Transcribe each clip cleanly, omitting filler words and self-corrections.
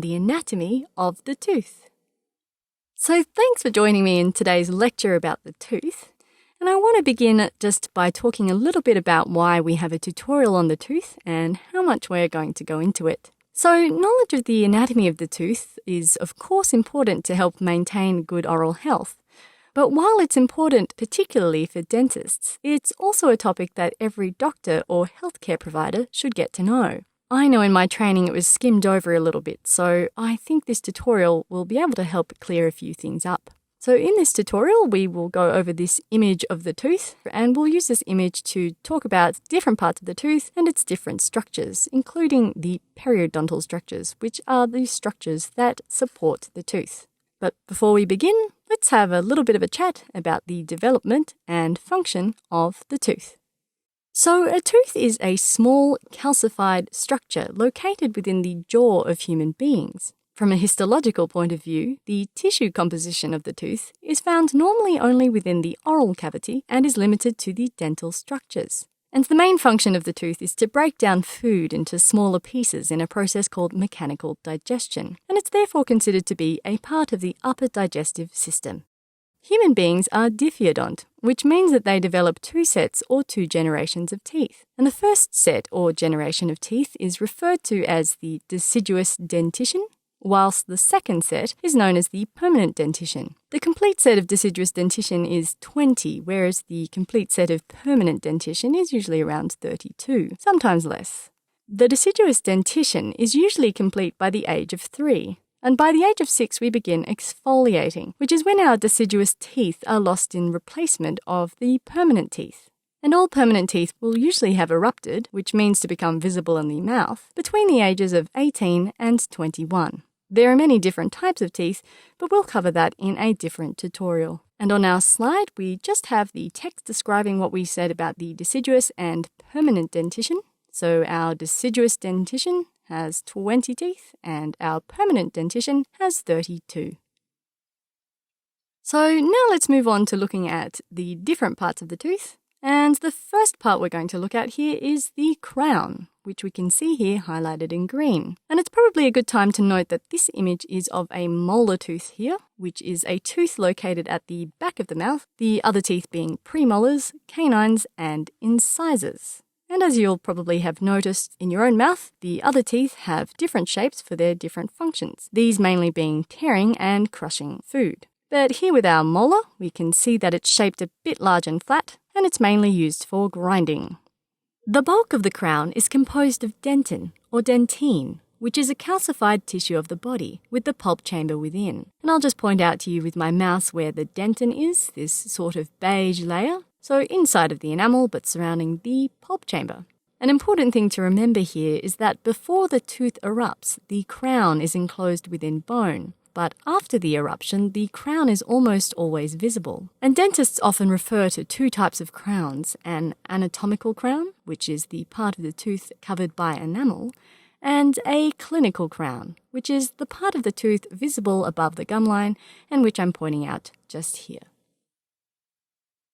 the anatomy of the tooth. So thanks for joining me in today's lecture about the tooth. And I want to begin just by talking a little bit about why we have a tutorial on the tooth and how much we're going to go into it. So knowledge of the anatomy of the tooth is of course important to help maintain good oral health. But while it's important particularly for dentists, it's also a topic that every doctor or healthcare provider should get to know. I know in my training it was skimmed over a little bit, so I think this tutorial will be able to help clear a few things up. So in this tutorial, we will go over this image of the tooth, and we'll use this image to talk about different parts of the tooth and its different structures, including the periodontal structures, which are the structures that support the tooth. But before we begin, let's have a little bit of a chat about the development and function of the tooth. So a tooth is a small calcified structure located within the jaw of human beings. From a histological point of view, the tissue composition of the tooth is found normally only within the oral cavity and is limited to the dental structures. And the main function of the tooth is to break down food into smaller pieces in a process called mechanical digestion, and it's therefore considered to be a part of the upper digestive system. Human beings are diffeodont, which means that they develop two sets or two generations of teeth. And the first set or generation of teeth is referred to as the deciduous dentition, whilst the second set is known as the permanent dentition. The complete set of deciduous dentition is 20, whereas the complete set of permanent dentition is usually around 32, sometimes less. The deciduous dentition is usually complete by the age of 3, and by the age of 6 we begin exfoliating, which is when our deciduous teeth are lost in replacement of the permanent teeth. And all permanent teeth will usually have erupted, which means to become visible in the mouth, between the ages of 18 and 21. There are many different types of teeth, but we'll cover that in a different tutorial. And on our slide, we just have the text describing what we said about the deciduous and permanent dentition. So our deciduous dentition has 20 teeth and our permanent dentition has 32. So now let's move on to looking at the different parts of the tooth. And the first part we're going to look at here is the crown, which we can see here highlighted in green. And it's probably a good time to note that this image is of a molar tooth here, which is a tooth located at the back of the mouth, the other teeth being premolars, canines, and incisors. And as you'll probably have noticed in your own mouth, the other teeth have different shapes for their different functions, these mainly being tearing and crushing food. But here with our molar, we can see that it's shaped a bit large and flat, and it's mainly used for grinding. The bulk of the crown is composed of dentin, or dentine, which is a calcified tissue of the body, with the pulp chamber within. And I'll just point out to you with my mouse where the dentin is, this sort of beige layer, so inside of the enamel but surrounding the pulp chamber. An important thing to remember here is that before the tooth erupts, the crown is enclosed within bone. But after the eruption, the crown is almost always visible. And dentists often refer to two types of crowns, an anatomical crown, which is the part of the tooth covered by enamel, and a clinical crown, which is the part of the tooth visible above the gum line and which I'm pointing out just here.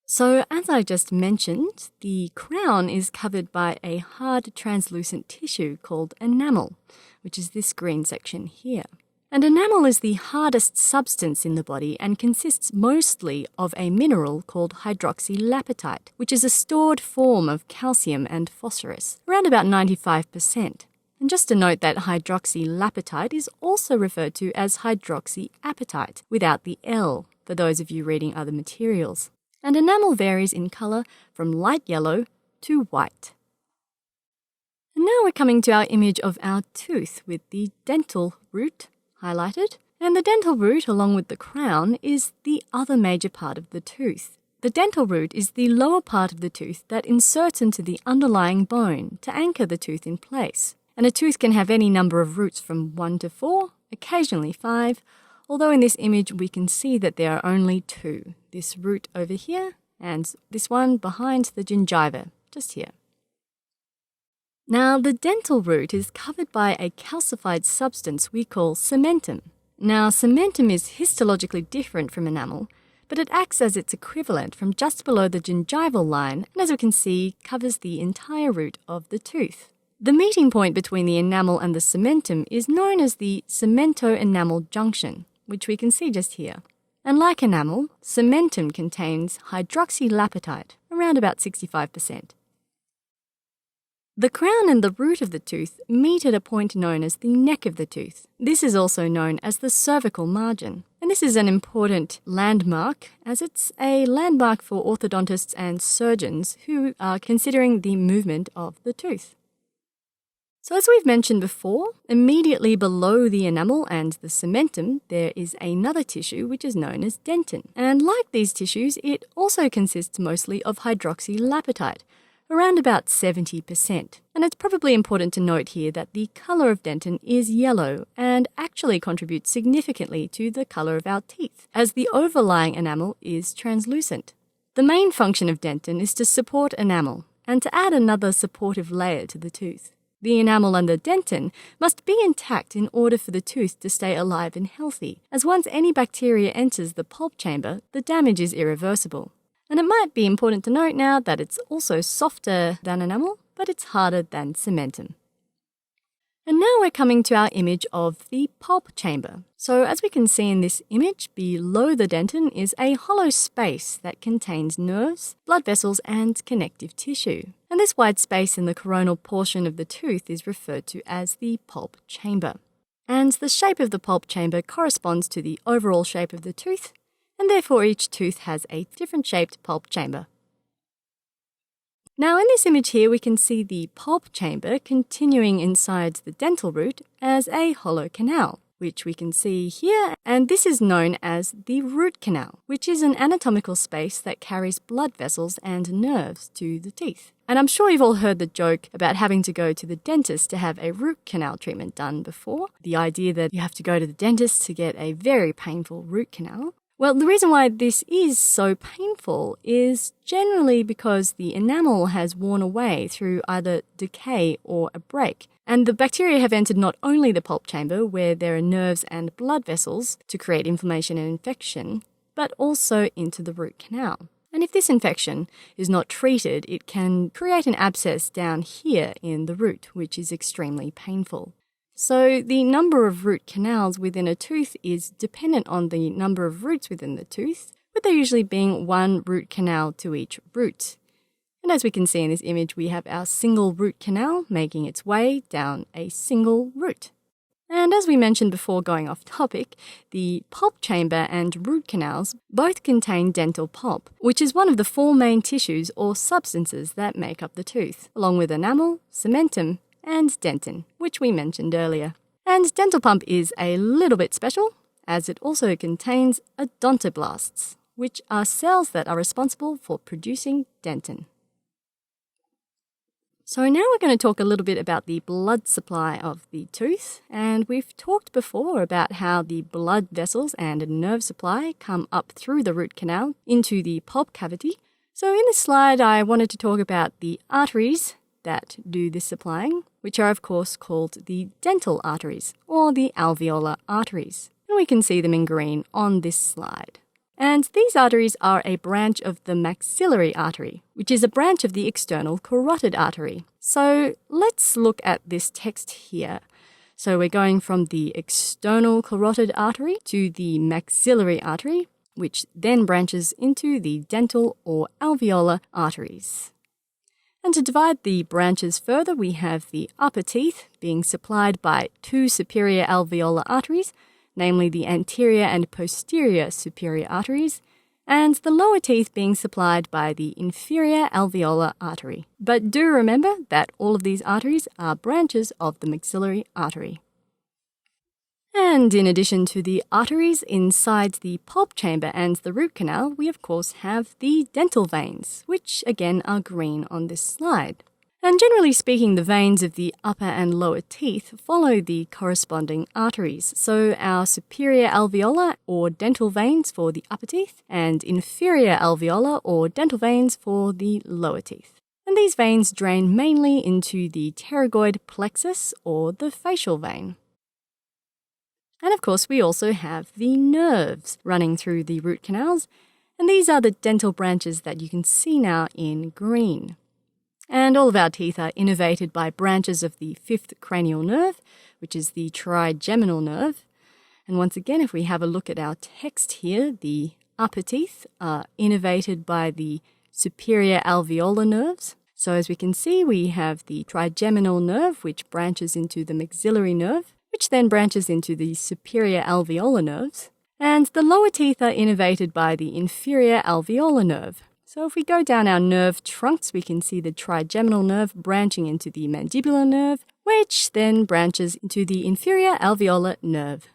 So as I just mentioned, the crown is covered by a hard translucent tissue called enamel, which is this green section here. And enamel is the hardest substance in the body and consists mostly of a mineral called hydroxylapatite, which is a stored form of calcium and phosphorus, around about 95%. And just to note that hydroxylapatite is also referred to as hydroxyapatite, without the L, for those of you reading other materials. And enamel varies in colour from light yellow to white. And now we're coming to our image of our tooth with the dental root highlighted, and the dental root, along with the crown, is the other major part of the tooth. The dental root is the lower part of the tooth that inserts into the underlying bone to anchor the tooth in place. And a tooth can have any number of roots from 1 to 4, occasionally 5, although in this image we can see that there are only 2, this root over here and this one behind the gingiva, just here. Now, the dental root is covered by a calcified substance we call cementum. Now, cementum is histologically different from enamel, but it acts as its equivalent from just below the gingival line and, as we can see, covers the entire root of the tooth. The meeting point between the enamel and the cementum is known as the cemento-enamel junction, which we can see just here. And like enamel, cementum contains hydroxylapatite, around about 65%. The crown and the root of the tooth meet at a point known as the neck of the tooth. This is also known as the cervical margin. And this is an important landmark, as it's a landmark for orthodontists and surgeons who are considering the movement of the tooth. So as we've mentioned before, immediately below the enamel and the cementum, there is another tissue which is known as dentin. And like these tissues, it also consists mostly of hydroxylapatite, around about 70%. And it's probably important to note here that the colour of dentin is yellow and actually contributes significantly to the colour of our teeth, as the overlying enamel is translucent. The main function of dentin is to support enamel and to add another supportive layer to the tooth. The enamel and the dentin must be intact in order for the tooth to stay alive and healthy, as once any bacteria enters the pulp chamber, the damage is irreversible. And it might be important to note now that it's also softer than enamel, but it's harder than cementum. And now we're coming to our image of the pulp chamber. So as we can see in this image, below the dentin is a hollow space that contains nerves, blood vessels, and connective tissue. And this white space in the coronal portion of the tooth is referred to as the pulp chamber. And the shape of the pulp chamber corresponds to the overall shape of the tooth, and therefore each tooth has a different shaped pulp chamber. Now in this image here we can see the pulp chamber continuing inside the dental root as a hollow canal, which we can see here, and this is known as the root canal, which is an anatomical space that carries blood vessels and nerves to the teeth. And I'm sure you've all heard the joke about having to go to the dentist to have a root canal treatment done before. The idea that you have to go to the dentist to get a very painful root canal. Well, the reason why this is so painful is generally because the enamel has worn away through either decay or a break. And the bacteria have entered not only the pulp chamber, where there are nerves and blood vessels to create inflammation and infection, but also into the root canal. And if this infection is not treated, it can create an abscess down here in the root, which is extremely painful. So the number of root canals within a tooth is dependent on the number of roots within the tooth, with there usually being one root canal to each root. And as we can see in this image, we have our single root canal making its way down a single root. And as we mentioned before going off topic, the pulp chamber and root canals both contain dental pulp, which is one of the 4 main tissues or substances that make up the tooth, along with enamel, cementum, and dentin, which we mentioned earlier. And dental pulp is a little bit special, as it also contains odontoblasts, which are cells that are responsible for producing dentin. So now we're going to talk a little bit about the blood supply of the tooth, and we've talked before about how the blood vessels and nerve supply come up through the root canal into the pulp cavity. So in this slide I wanted to talk about the arteries that do this supplying, which are of course called the dental arteries or the alveolar arteries. And we can see them in green on this slide. And these arteries are a branch of the maxillary artery, which is a branch of the external carotid artery. So let's look at this text here. So we're going from the external carotid artery to the maxillary artery, which then branches into the dental or alveolar arteries. And to divide the branches further, we have the upper teeth being supplied by 2 superior alveolar arteries, namely the anterior and posterior superior arteries, and the lower teeth being supplied by the inferior alveolar artery. But do remember that all of these arteries are branches of the maxillary artery. And in addition to the arteries inside the pulp chamber and the root canal, we of course have the dental veins, which again are green on this slide. And generally speaking, the veins of the upper and lower teeth follow the corresponding arteries. So our superior alveolar or dental veins for the upper teeth and inferior alveolar or dental veins for the lower teeth. And these veins drain mainly into the pterygoid plexus or the facial vein. And of course, we also have the nerves running through the root canals, and these are the dental branches that you can see now in green. And all of our teeth are innervated by branches of the fifth cranial nerve, which is the trigeminal nerve. And once again, if we have a look at our text here, the upper teeth are innervated by the superior alveolar nerves. So as we can see, we have the trigeminal nerve, which branches into the maxillary nerve, which then branches into the superior alveolar nerves. And the lower teeth are innervated by the inferior alveolar nerve. So if we go down our nerve trunks, we can see the trigeminal nerve branching into the mandibular nerve, which then branches into the inferior alveolar nerve.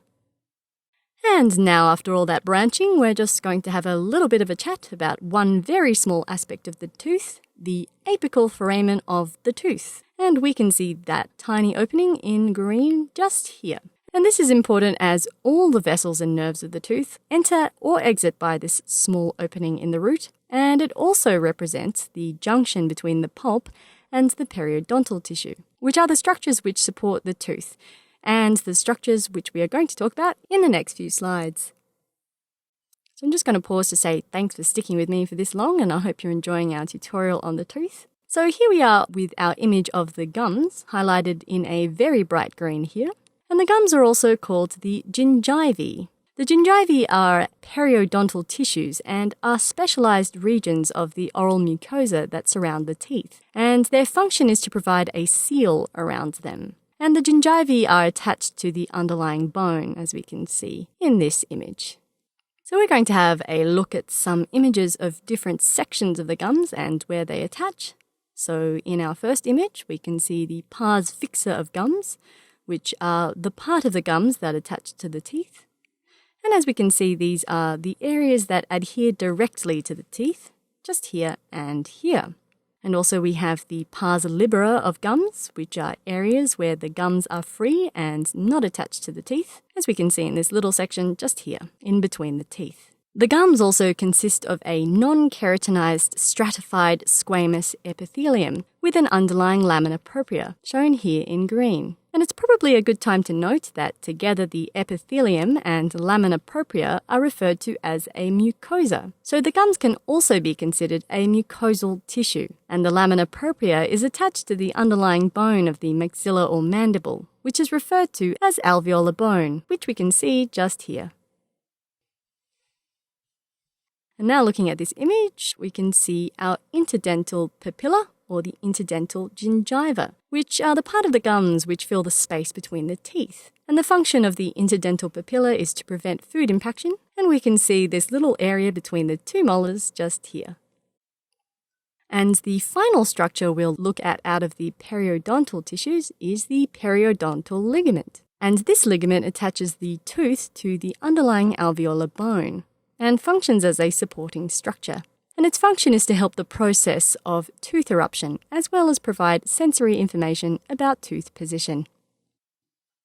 And now, after all that branching, we're just going to have a little bit of a chat about one very small aspect of the tooth, the apical foramen of the tooth. And we can see that tiny opening in green just here. And this is important as all the vessels and nerves of the tooth enter or exit by this small opening in the root, and it also represents the junction between the pulp and the periodontal tissue, which are the structures which support the tooth, and the structures which we are going to talk about in the next few slides. So I'm just going to pause to say thanks for sticking with me for this long, and I hope you're enjoying our tutorial on the tooth. So here we are with our image of the gums, highlighted in a very bright green here. And the gums are also called the gingivae. The gingivae are periodontal tissues and are specialized regions of the oral mucosa that surround the teeth. And their function is to provide a seal around them. And the gingivae are attached to the underlying bone, as we can see in this image. So we're going to have a look at some images of different sections of the gums and where they attach. So in our first image, we can see the pars fixa of gums, which are the part of the gums that attach to the teeth. And as we can see, these are the areas that adhere directly to the teeth, just here and here. And also we have the pars libera of gums, which are areas where the gums are free and not attached to the teeth, as we can see in this little section just here, in between the teeth. The gums also consist of a non-keratinized stratified squamous epithelium with an underlying lamina propria, shown here in green. And it's probably a good time to note that together the epithelium and lamina propria are referred to as a mucosa. So the gums can also be considered a mucosal tissue, and the lamina propria is attached to the underlying bone of the maxilla or mandible, which is referred to as alveolar bone, which we can see just here. And now looking at this image, we can see our interdental papilla, or the interdental gingiva, which are the part of the gums which fill the space between the teeth. And the function of the interdental papilla is to prevent food impaction, and we can see this little area between the two molars just here. And the final structure we'll look at out of the periodontal tissues is the periodontal ligament. And this ligament attaches the tooth to the underlying alveolar bone and functions as a supporting structure. And its function is to help the process of tooth eruption, as well as provide sensory information about tooth position.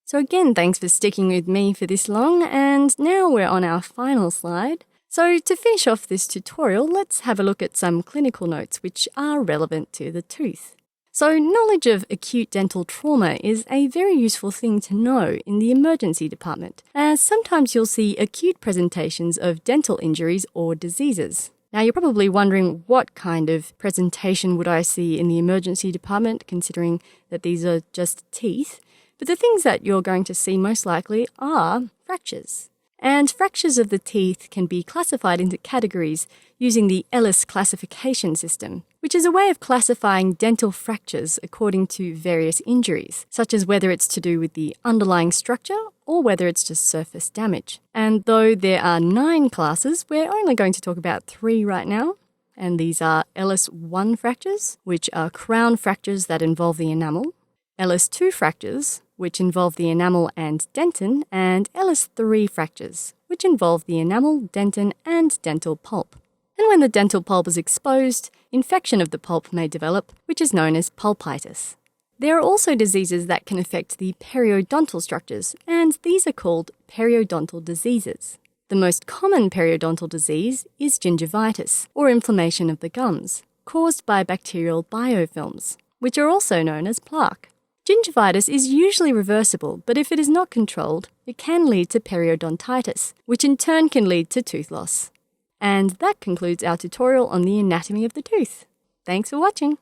So again, thanks for sticking with me for this long, and now we're on our final slide. So to finish off this tutorial, let's have a look at some clinical notes which are relevant to the tooth. So knowledge of acute dental trauma is a very useful thing to know in the emergency department, as sometimes you'll see acute presentations of dental injuries or diseases. Now you're probably wondering what kind of presentation would I see in the emergency department, considering that these are just teeth. But the things that you're going to see most likely are fractures. And fractures of the teeth can be classified into categories using the Ellis classification system, which is a way of classifying dental fractures according to various injuries, such as whether it's to do with the underlying structure or whether it's just surface damage. And though there are 9 classes, we're only going to talk about 3 right now. And these are Ellis 1 fractures, which are crown fractures that involve the enamel, Ellis 2 fractures, which involve the enamel and dentin, and Ellis 3 fractures, which involve the enamel, dentin, and dental pulp. And when the dental pulp is exposed, infection of the pulp may develop, which is known as pulpitis. There are also diseases that can affect the periodontal structures, and these are called periodontal diseases. The most common periodontal disease is gingivitis, or inflammation of the gums, caused by bacterial biofilms, which are also known as plaque. Gingivitis is usually reversible, but if it is not controlled, it can lead to periodontitis, which in turn can lead to tooth loss. And that concludes our tutorial on the anatomy of the tooth. Thanks for watching.